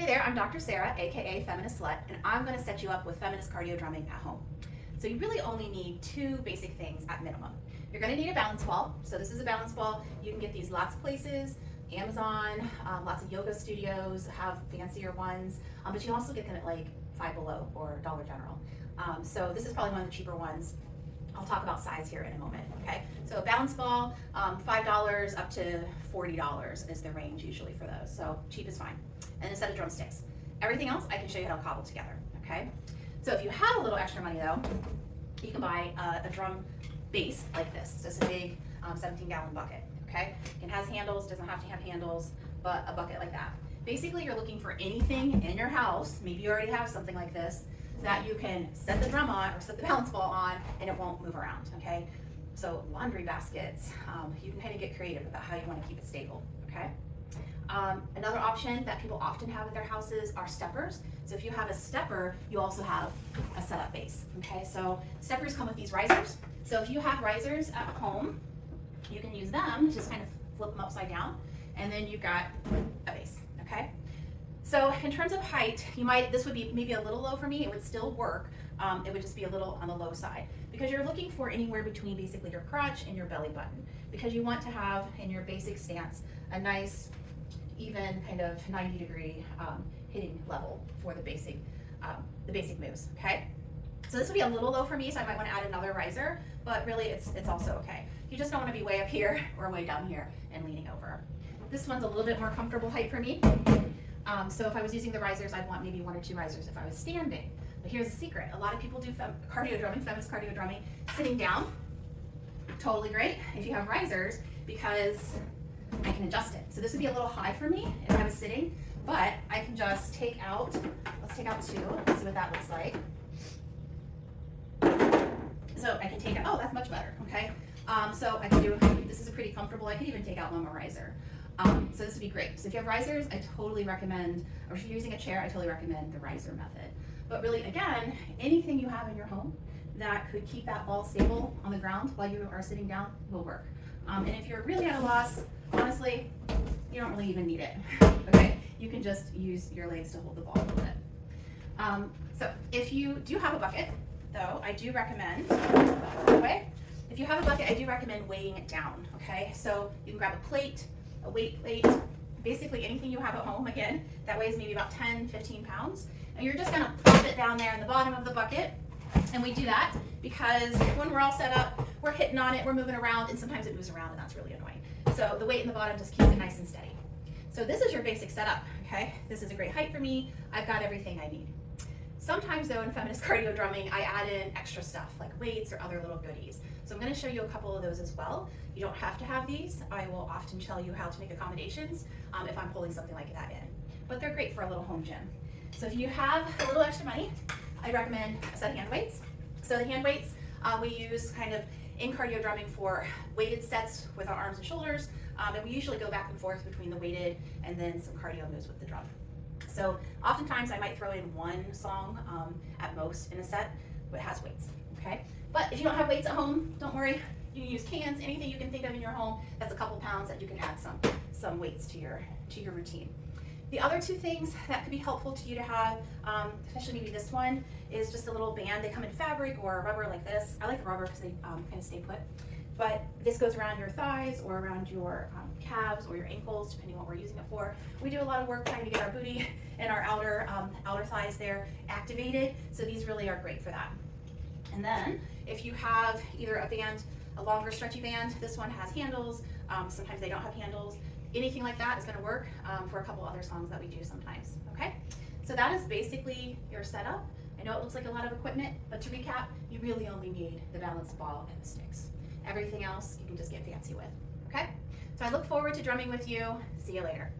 Hey there, I'm Dr. Sarah, aka Feminist Slut, and I'm going to set you up with feminist cardio drumming at home. So you really only need two basic things at minimum. You're going to need a balance ball. So this is a balance ball. You can get these lots of places, Amazon, lots of yoga studios have fancier ones, but you can also get them at like Five Below or Dollar General. So this is probably one of the cheaper ones. I'll talk about size here in a moment, okay? So a balance ball, $5 up to $40 is the range usually for those, so cheap is fine. And a set of drumsticks. Everything else I can show you how to cobble together, okay? So if you have a little extra money though, you can buy a drum base like this. So it's a big 17-gallon bucket, okay? It has handles, doesn't have to have handles, but a bucket like that. Basically you're looking for anything in your house, maybe you already have something like this, that you can set the drum on or set the balance ball on and it won't move around, okay? So laundry baskets, you can kind of get creative about how you want to keep it stable, okay? Another option that people often have at their houses are steppers. So if you have a stepper, you also have a setup base, okay? So steppers come with these risers. So if you have risers at home, you can use them, just kind of flip them upside down, and then you've got a base, okay? So in terms of height, this would be maybe a little low for me. It would still work. It would just be a little on the low side because you're looking for anywhere between basically your crotch and your belly button because you want to have in your basic stance a nice, even kind of 90-degree hitting level for the basic moves. Okay. So this would be a little low for me, so I might want to add another riser, but really it's also okay. You just don't want to be way up here or way down here and leaning over. This one's a little bit more comfortable height for me. So if I was using the risers, I'd want maybe 1 or 2 risers if I was standing. But here's a secret. A lot of people do cardio drumming, feminist cardio drumming, sitting down. Totally great if you have risers because I can adjust it. So this would be a little high for me if I was sitting, but I can just take out, let's take out 2, let's see what that looks like. So I can take out, oh, that's much better, okay? So I can do, this is pretty comfortable. I could even take out 1 more riser. So this would be great. So if you have risers, I totally recommend, or if you're using a chair, I totally recommend the riser method. But really, again, anything you have in your home that could keep that ball stable on the ground while you are sitting down will work. And if you're really at a loss, honestly, you don't really even need it, okay? You can just use your legs to hold the ball a little bit. So if you do have a bucket, though, I do recommend, if you have a bucket, I do recommend weighing it down, okay? So you can grab a plate, a weight plate, basically anything you have at home, again, that weighs maybe about 10, 15 pounds. And you're just gonna plop it down there in the bottom of the bucket. And we do that because when we're all set up, we're hitting on it, we're moving around, and sometimes it moves around and that's really annoying. So the weight in the bottom just keeps it nice and steady. So this is your basic setup, okay? This is a great height for me. I've got everything I need. Sometimes though in feminist cardio drumming, I add in extra stuff like weights or other little goodies. So I'm gonna show you a couple of those as well. You don't have to have these. I will often tell you how to make accommodations if I'm pulling something like that in. But they're great for a little home gym. So if you have a little extra money, I recommend a set of hand weights. So the hand weights we use kind of in cardio drumming for weighted sets with our arms and shoulders. And we usually go back and forth between the weighted and then some cardio moves with the drum. So oftentimes I might throw in 1 song at most in a set that has weights, okay? But if you don't have weights at home, don't worry. You can use cans, anything you can think of in your home that's a couple pounds that you can add some weights to your routine. The other 2 things that could be helpful to you to have, especially maybe this one, is just a little band. They come in fabric or rubber like this. I like the rubber because they kind of stay put. But this goes around your thighs or around your calves or your ankles, depending on what we're using it for. We do a lot of work trying to get our booty and our outer thighs there activated, so these really are great for that. And then if you have either a band, a longer stretchy band, this one has handles, sometimes they don't have handles, anything like that is going to work for a couple other songs that we do sometimes, okay? So that is basically your setup. I know it looks like a lot of equipment, but to recap, you really only need the balance ball and the sticks. Everything else you can just get fancy with, okay? So I look forward to drumming with you. See you later.